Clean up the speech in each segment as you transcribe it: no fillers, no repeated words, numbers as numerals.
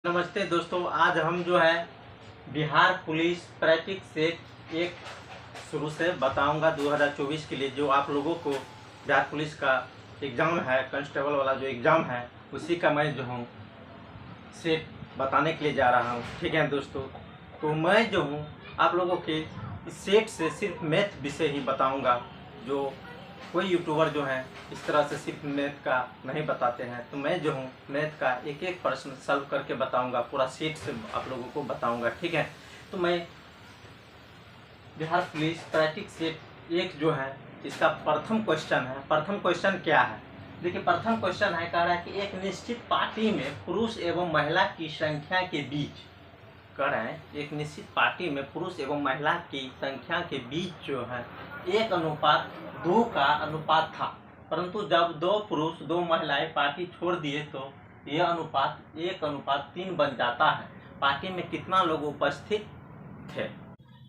नमस्ते दोस्तों, आज हम जो है बिहार पुलिस प्रैक्टिस सेट एक शुरू से बताऊंगा 2024 के लिए जो आप लोगों को बिहार पुलिस का एग्ज़ाम है, कांस्टेबल वाला जो एग्ज़ाम है उसी का मैं जो हूँ सेट बताने के लिए जा रहा हूँ। ठीक है दोस्तों, तो मैं जो हूँ आप लोगों के इस सेट से सिर्फ मैथ विषय ही बताऊँगा। जो कोई यूट्यूबर जो है इस तरह से सिर्फ मैथ का नहीं बताते हैं, तो मैं जो हूँ मैथ का एक एक प्रश्न सॉल्व करके बताऊंगा, पूरा सेट से आप लोगों को बताऊंगा। ठीक है, तो मैं बिहार पुलिस प्रैक्टिस सेट एक जो है इसका प्रथम क्वेश्चन है। प्रथम क्वेश्चन क्या है, देखिए प्रथम क्वेश्चन है, कह रहा है कि एक निश्चित पार्टी में पुरुष एवं महिला की संख्या के बीच, कह रहे हैं एक निश्चित पार्टी में पुरुष एवं महिला की संख्या के बीच जो है 1:2 का अनुपात था, परंतु जब 2 पुरुष 2 महिलाएं पार्टी छोड़ दिए तो यह अनुपात 1:3 बन जाता है। पार्टी में कितना लोग उपस्थित थे?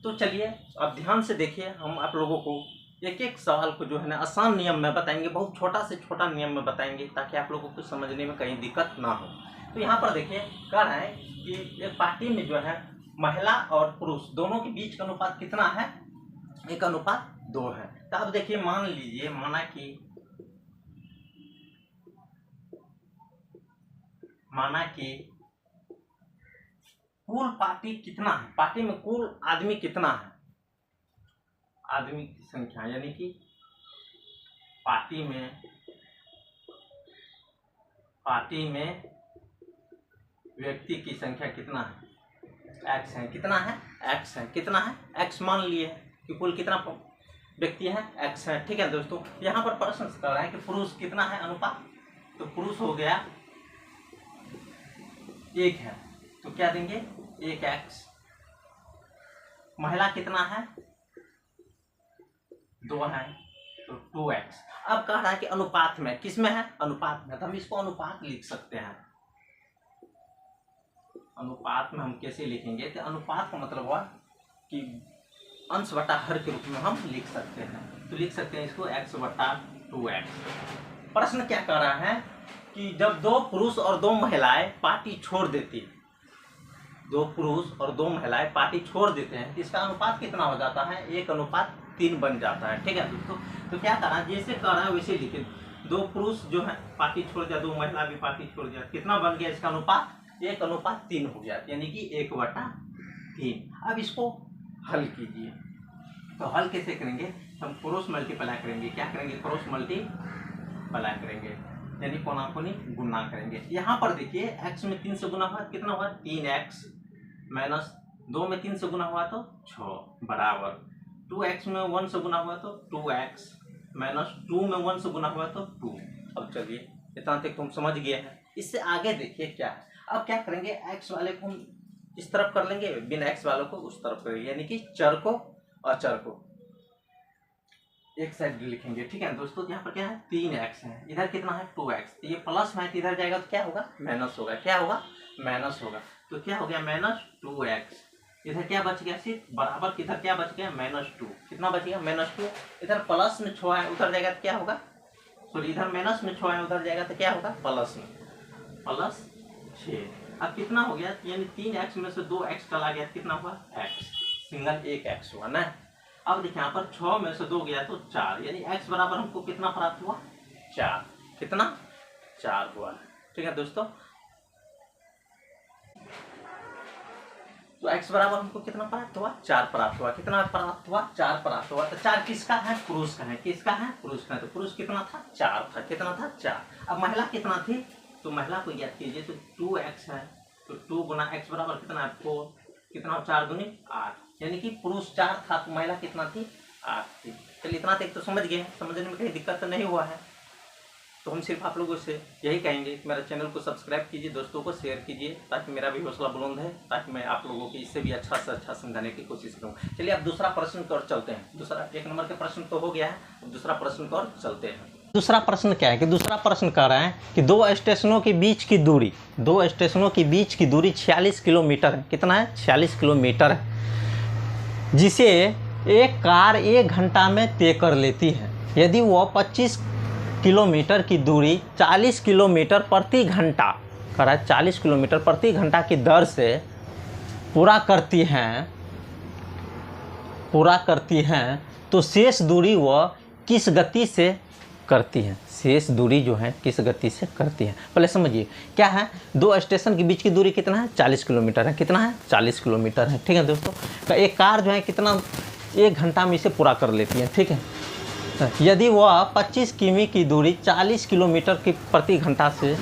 तो चलिए अब ध्यान से देखिए, हम आप लोगों को एक एक सवाल को जो है ना आसान नियम में बताएंगे, बहुत छोटा से छोटा नियम में बताएंगे ताकि आप लोगों को समझने में कहीं दिक्कत ना हो। तो यहाँ पर देखिए कह रहा है कि एक पार्टी में जो है महिला और पुरुष दोनों के बीच का अनुपात कितना है? 1:2 है। तो अब देखिए मान लीजिए, माना कि कुल पार्टी कितना है, पार्टी में कुल आदमी कितना है, आदमी की संख्या, यानी कि पार्टी में व्यक्ति की संख्या कितना है? एक्स है। कितना है? एक्स है। कितना है? एक्स मान लिए कि कुल कितना व्यक्ति है? एक्स है। ठीक है दोस्तों, यहाँ पर प्रश्न कर रहा है कि पुरुष कितना है अनुपात, तो पुरुष हो गया 1 है, तो क्या देंगे 1x। महिला कितना है? 2 है, तो 2x। अब कह रहा है कि अनुपात में, किस में है? अनुपात में, तो हम इसको अनुपात लिख सकते हैं। अनुपात में हम कैसे लिखेंगे? तो अनुपात का मतलब हुआ कि अंश बटा हर के रूप में हम लिख सकते हैं, तो लिख सकते हैं इसको x/2x। प्रश्न क्या कर रहा है कि जब 2 पुरुष और 2 महिलाएं पार्टी छोड़ देती है, 2 पुरुष और 2 महिलाएं पार्टी छोड़ देते हैं, तो इसका अनुपात कितना हो जाता है? 1:3 बन जाता है। ठीक है दोस्तों, तो क्या करना, जैसे कर रहा है वैसे लिखे। 2 पुरुष जो है पार्टी छोड़ दिया, 2 महिला भी पार्टी छोड़ दिया, कितना बन गया इसका अनुपात? 1:3 हो गया, यानी कि 1/3। अब इसको हल कीजिए, तो हल कैसे करेंगे? हम क्रॉस मल्टीप्लाई करेंगे। क्या करेंगे? क्रॉस मल्टीप्लाई करेंगे, यानी कोना-कोनी गुणा करेंगे। यहाँ पर देखिए x में 3 से गुना हुआ, कितना हुआ? 3x माइनस 2 में 3 से गुना हुआ तो 6 बराबर 2x में 1 से गुना हुआ तो 2x माइनस 2 में 1 से गुना हुआ तो 2। अब चलिए इतना तक तुम समझ गए हैं। इससे आगे देखिए क्या है। अब क्या करेंगे, x वाले को हम इस तरफ कर लेंगे, बिना x वालों को उस तरफ करेंगे, यानी कि चर को अचर को एक साइड लिखेंगे। ठीक है दोस्तों, यहाँ पर क्या है? 3x है, इधर कितना है? 2x। ये प्लस में इधर जाएगा तो क्या होगा? माइनस होगा। क्या होगा? माइनस होगा। तो क्या हो गया? -2x। इधर क्या बच गया? सिर्फ बराबर, इधर क्या बच गया? -2। कितना बच गया? -2। इधर प्लस में 6 है, उधर जाएगा तो क्या होगा? सॉरी, इधर माइनस में 6 है, उधर जाएगा तो क्या होगा? प्लस में, +6। अब कितना हो गया? यानी 3x में से 2x चला गया, कितना हुआ? x, सिंगल 1x हुआ ना। अब देखिए यहाँ पर 6 में से 2 गया तो 4, यानी x बराबर हमको कितना प्राप्त हुआ? 4। कितना? 4 हुआ। ठीक है दोस्तों, तो x बराबर हमको कितना प्राप्त हुआ? 4 प्राप्त हुआ। कितना प्राप्त हुआ? 4 प्राप्त हुआ। तो 4 किसका है? पुरुष का है। किसका है? पुरुष का है। तो पुरुष कितना था? 4 था। कितना था? 4। अब महिला कितना थी? तो महिला को ज्ञात कीजिए, तो 2x है, तो 2 गुना x बराबर कितना है? 4। कितना? 4 दूनी 8, यानी कि पुरुष 4 था तो महिला कितना थी? 8 थी। चलिए इतना तक तो समझ गए, समझने में कहीं दिक्कत तो नहीं हुआ है। तो हम सिर्फ आप लोगों से यही कहेंगे कि मेरे चैनल को सब्सक्राइब कीजिए, दोस्तों को शेयर कीजिए, ताकि मेरा भी हौसला बुलंद है, ताकि मैं आप लोगों की इससे भी अच्छा से अच्छा समझाने की कोशिश करूँ। चलिए अब दूसरा प्रश्न की ओर चलते हैं। दूसरा 1 नंबर के प्रश्न तो हो गया है, अब दूसरा प्रश्न की ओर चलते हैं। दूसरा प्रश्न क्या है कि दूसरा प्रश्न कह रहा है कि 2 स्टेशनों के बीच की दूरी, 2 स्टेशनों के बीच की दूरी 46 किलोमीटर है। कितना है? 46 किलोमीटर है, जिसे एक कार 1 घंटा में तय कर लेती है। यदि वह 25 किलोमीटर की दूरी 40 किलोमीटर प्रति घंटा कह रहा है 40 किलोमीटर प्रति घंटा की दर से पूरा करती हैं तो शेष दूरी वह किस गति से करती हैं। शेष दूरी जो है किस गति से करती है, पहले समझिए क्या है। दो स्टेशन के बीच की दूरी कितना है, 40 किलोमीटर है। कितना है, 40 किलोमीटर है। ठीक है दोस्तों, तो एक कार जो है कितना 1 घंटा में इसे पूरा कर लेती है। ठीक है, यदि वह 25 किमी की दूरी 40 किलोमीटर की प्रति घंटा से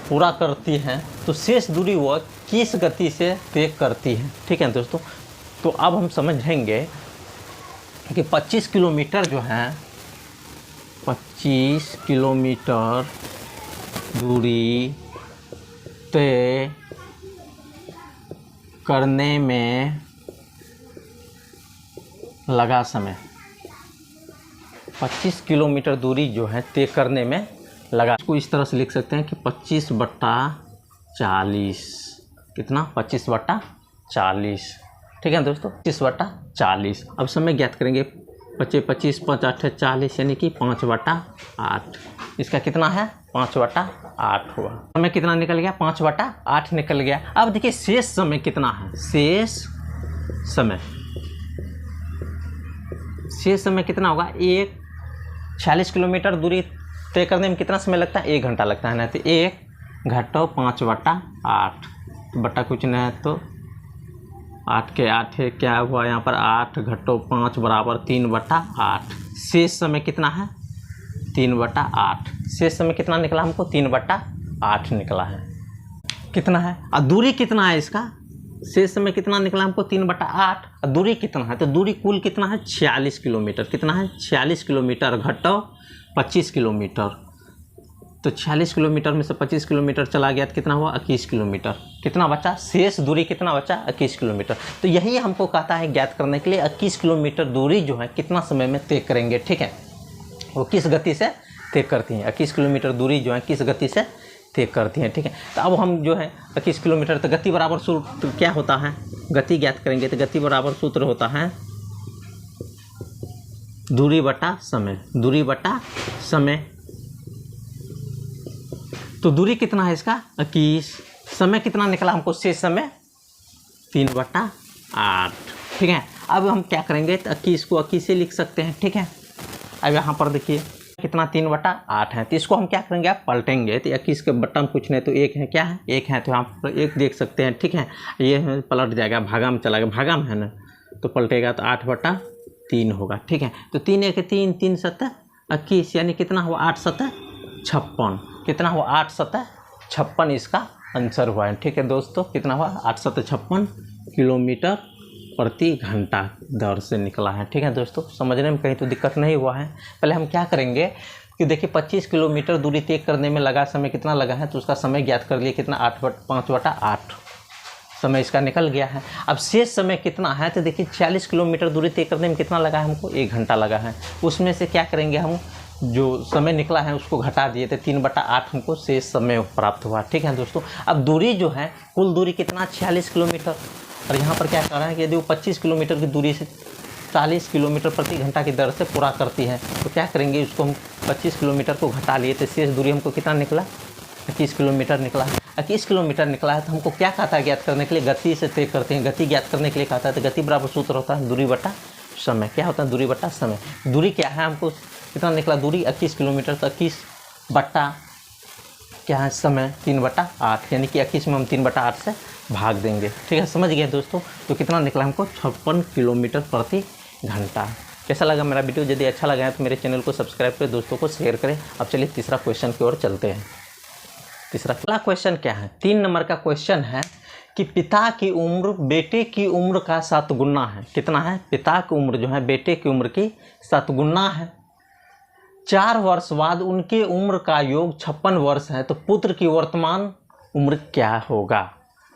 पूरा करती है तो शेष दूरी वह किस गति से तय करती है। ठीक है दोस्तों, तो अब हम समझेंगे कि 25 किलोमीटर जो है 25 किलोमीटर दूरी तय करने में लगा समय। 25 किलोमीटर दूरी जो है तय करने में लगा, इसको इस तरह से लिख सकते हैं कि 25/40। कितना, 25/40। ठीक है दोस्तों, 25/40। अब समय ज्ञात करेंगे। 25 5 8 40 यानी कि 5/8। इसका कितना है, 5/8 हुआ। समय कितना निकल गया, 5/8 निकल गया। अब देखिए शेष समय कितना है। शेष समय कितना होगा, 40 किलोमीटर दूरी तय करने में कितना समय लगता है, 1 घंटा लगता है ना। तो 1 घटो 5/8, बटा कुछ नहीं है तो 8 के 8 है, क्या हुआ यहाँ पर 8 घटो 5 बराबर 3/8। शेष समय कितना है, 3/8। शेष समय कितना निकला हमको, 3/8 निकला है। कितना है, और दूरी कितना है इसका, शेष समय कितना निकला हमको 3/8, और दूरी कितना है, तो दूरी कुल कितना है 46 किलोमीटर। कितना है, 46 किलोमीटर घटो 25 किलोमीटर। तो 46 किलोमीटर में से 25 किलोमीटर चला गया तो कितना हुआ, 21 किलोमीटर। कितना बचा, शेष दूरी कितना बचा, 21 किलोमीटर। तो यही हमको कहता है ज्ञात करने के लिए 21 किलोमीटर दूरी जो है कितना समय में तय करेंगे। ठीक है, वो किस गति से तय करती हैं, 21 किलोमीटर दूरी जो है किस गति से तय करती हैं। ठीक है, तो अब हम जो है 21 किलोमीटर, तो गति बराबर सूत्र क्या होता है, गति ज्ञात करेंगे तो गति बराबर सूत्र होता है दूरी बटा समय। दूरी बटा समय, तो दूरी कितना है इसका 21, समय कितना निकला हमको, शेष समय 3/8। ठीक है, अब हम क्या करेंगे तो 21 को 21 से लिख सकते हैं। ठीक है, अब यहाँ पर देखिए कितना 3/8 है, तो इसको हम क्या करेंगे, आप पलटेंगे तो 21 के बट्टा में कुछ नहीं तो 1 है, क्या है 1 है, तो यहाँ पर 1 देख सकते हैं। ठीक है, ये पलट जाएगा, भागा में चला गया, भागा में है ना, तो पलटेगा तो 8/3 होगा। ठीक है, तो 3 1 3 3 7 21 यानी कितना हुआ, 8 7 56। कितना हुआ, 8 7 56 इसका आंसर हुआ है। ठीक है दोस्तों, कितना हुआ, 8 7 56 किलोमीटर प्रति घंटा दर से निकला है। ठीक है दोस्तों, समझने में कहीं तो दिक्कत नहीं हुआ है। पहले हम क्या करेंगे कि देखिए 25 किलोमीटर दूरी तय करने में लगा समय कितना लगा है, तो उसका समय ज्ञात कर लिए कितना, 5/8 समय इसका निकल गया है। अब शेष समय कितना है, तो देखिए 40 किलोमीटर दूरी तय करने में कितना लगा है हमको, 1 घंटा लगा है। उसमें से क्या करेंगे हम, जो समय निकला है उसको घटा दिए थे, 3/8 हमको शेष समय प्राप्त हुआ। ठीक है दोस्तों, अब दूरी जो है कुल दूरी कितना, 46 किलोमीटर, और यहाँ पर क्या कर रहा है कि यदि वो 25 किलोमीटर की दूरी से 40 किलोमीटर प्रति घंटा की दर से पूरा करती है तो क्या करेंगे, उसको हम 25 किलोमीटर को घटा लिए तो शेष दूरी हमको कितना निकला, 21 किलोमीटर निकला है। 21 किलोमीटर निकला है तो हमको क्या कहता है ज्ञात करने के लिए, गति से तय करते हैं। गति ज्ञात करने के लिए कहता है तो गति बराबर सूत्र होता है दूरी बटा समय। क्या होता है, दूरी बटा समय। दूरी क्या है, हमको कितना निकला, दूरी 21 किलोमीटर, तो 21 बट्टा क्या है समय, 3/8 यानी कि 21 में हम 3/8 से भाग देंगे। ठीक है, समझ गए दोस्तों, तो कितना निकला हमको 56 किलोमीटर प्रति घंटा। कैसा लगा मेरा वीडियो, यदि अच्छा लगा है तो मेरे चैनल को सब्सक्राइब करें, दोस्तों को शेयर करें। अब चलिए तीसरा क्वेश्चन की ओर चलते हैं। तीसरा क्वेश्चन क्या है, 3 नंबर का क्वेश्चन है कि पिता की उम्र बेटे की उम्र का 7 गुना है। कितना है, पिता की उम्र जो है बेटे की उम्र की 7 गुना है। 4 वर्ष बाद उनके उम्र का योग 56 वर्ष है, तो पुत्र की वर्तमान उम्र क्या होगा।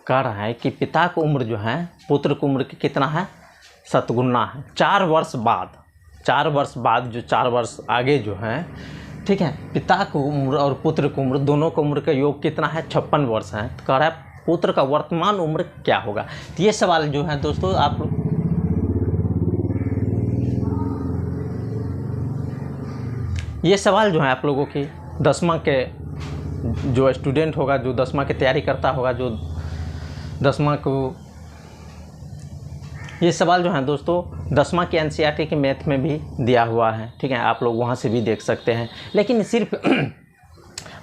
कह रहा है कि पिता की उम्र जो है पुत्र की उम्र की कितना है, 7 गुना है। 4 वर्ष बाद, 4 वर्ष बाद जो 4 वर्ष आगे जो है, ठीक है, पिता की उम्र और पुत्र की उम्र दोनों की उम्र का योग कितना है, 56 वर्ष है। तो कह रहा है पुत्र का वर्तमान उम्र क्या होगा। तो ये सवाल जो है दोस्तों आप ये सवाल जो है आप लोगों की 10वां के जो स्टूडेंट होगा, जो 10वीं की तैयारी करता होगा, जो 10वीं को, ये सवाल जो है दोस्तों 10वीं के NCERT के मैथ में भी दिया हुआ है, ठीक है, आप लोग वहाँ से भी देख सकते हैं। लेकिन सिर्फ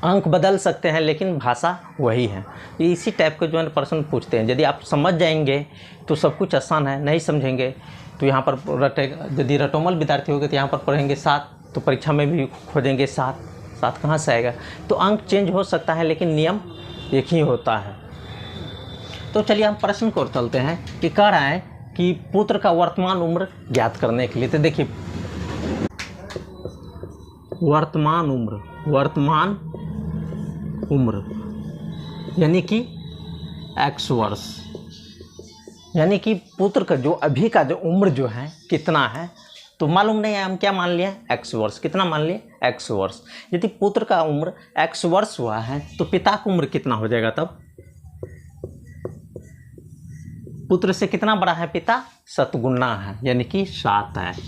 अंक बदल सकते हैं, लेकिन भाषा वही है। इसी टाइप के जो है प्रश्न पूछते हैं। यदि आप समझ जाएंगे तो सब कुछ आसान है, नहीं समझेंगे तो यहाँ पर यदि रटोमल विद्यार्थी होंगे तो यहाँ पर पढ़ेंगे 7, तो परीक्षा में भी खोजेंगे 7 कहाँ से आएगा। तो अंक चेंज हो सकता है, लेकिन नियम एक ही होता है। तो चलिए हम प्रश्न को चलते हैं कि कह रहा है कि पुत्र का वर्तमान उम्र ज्ञात करने के लिए। तो देखिए, वर्तमान उम्र यानी कि x वर्ष, यानी कि पुत्र का जो अभी का जो उम्र जो है कितना है, तो मालूम नहीं है, हम क्या मान लिए x वर्ष। कितना मान लिए? x वर्ष। यदि पुत्र का उम्र x वर्ष हुआ है तो पिता की उम्र कितना हो जाएगा? तब पुत्र से कितना बड़ा है पिता? शतगुना है, यानी कि 7x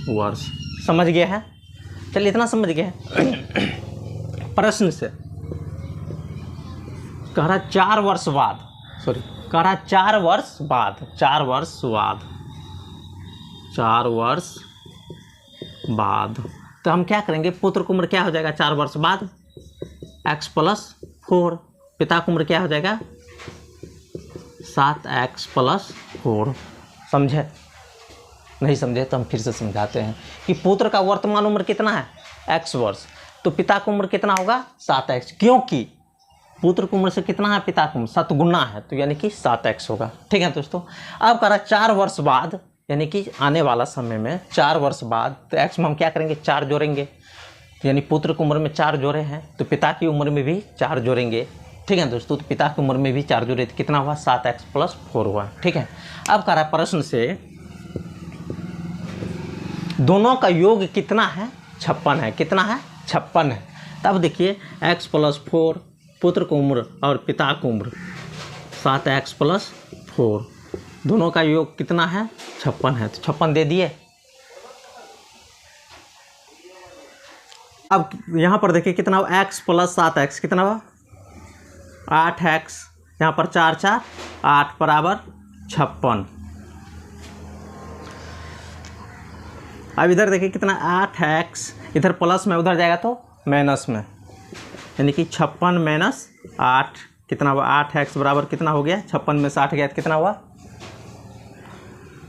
वर्ष। समझ गया है? चलिए इतना समझ गए हैं। प्रश्न से कह रहा 4 वर्ष बाद, कह रहा 4 वर्ष बाद, तो हम क्या करेंगे? पुत्र की उम्र क्या हो जाएगा 4 वर्ष बाद? x + 4। पिता की उम्र क्या हो जाएगा? 7x + 4। समझे? नहीं समझे तो हम फिर से समझाते हैं कि पुत्र का वर्तमान उम्र कितना है? x वर्ष। तो पिता की उम्र कितना होगा? 7x, क्योंकि पुत्र की उम्र से कितना है पिता की उम्र? शतगुना है, तो यानी कि 7x होगा। ठीक है दोस्तों। अब कह रहा 4 वर्ष बाद, यानी कि आने वाला समय में 4 वर्ष बाद, तो x में हम क्या करेंगे? 4 जोड़ेंगे, यानी पुत्र की उम्र में 4 जोड़े हैं तो पिता की उम्र में भी 4 जोड़ेंगे। ठीक है दोस्तों, तो पिता की उम्र में भी 4 जोड़े तो कितना हुआ? 7x + 4 हुआ। ठीक है। अब कह रहा प्रश्न से दोनों का योग कितना है? 56 है। कितना है? 56 है। तब देखिए x + 4, पुत्र की उम्र और पिता की उम्र 7x + 4, दोनों का योग कितना है? 56 है। तो 56 दे दिए। अब यहाँ पर देखिए कितना हुआ? x + 7x कितना हुआ? 8x। यहाँ पर 4 4 8 = 56। अब इधर देखिए कितना? 8x, इधर प्लस में उधर जाएगा तो माइनस में, यानी कि 56 - 8 कितना हुआ? 8x बराबर कितना हो गया? 56 में 60 गया तो कितना हुआ?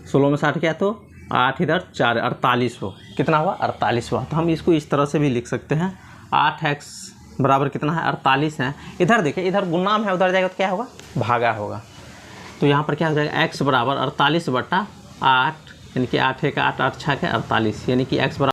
16 में 60 गया तो 8 इधर 4 48 हो। कितना हुआ? 48 हुआ। तो हम इसको इस तरह से भी लिख सकते हैं। 8x बराबर कितना है? 48 है। इधर देखिए, इधर गुणाम है, उधर जाएगा तो क्या होगा? भागा होगा। तो यहाँ पर क्या हो जाएगा? x बराबर 48/8, यानी कि 8 1 8 8 6 48, यानी कि x बराबर